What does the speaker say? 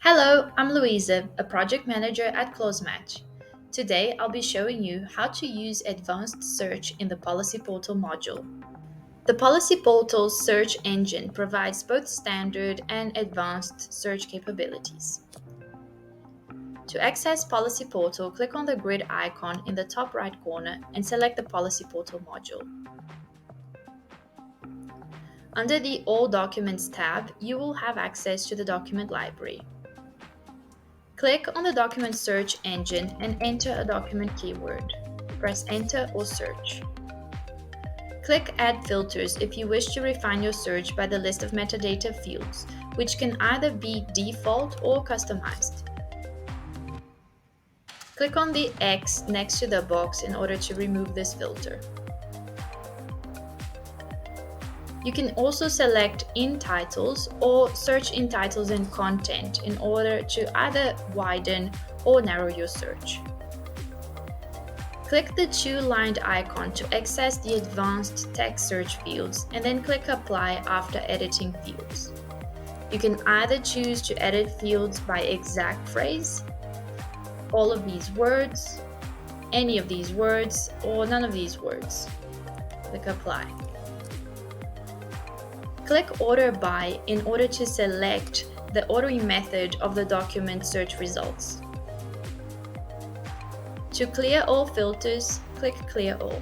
Hello, I'm Luiza, a project manager at Clausematch. Today, I'll be showing you how to use advanced search in the Policy Portal module. The Policy Portal's search engine provides both standard and advanced search capabilities. To access Policy Portal, click on the grid icon in the top right corner and select the Policy Portal module. Under the All Documents tab, you will have access to the document library. Click on the document search engine and enter a document keyword. Press enter or search. Click add filters if you wish to refine your search by the list of metadata fields, which can either be default or customized. Click on the X next to the box in order to remove this filter. You can also select in titles or search in titles and content in order to either widen or narrow your search. Click the two-lined icon to access the advanced text search fields and then click Apply after editing fields. You can either choose to edit fields by exact phrase, all of these words, any of these words, or none of these words. Click Apply. Click Order By in order to select the ordering method of the document search results. To clear all filters, click Clear All.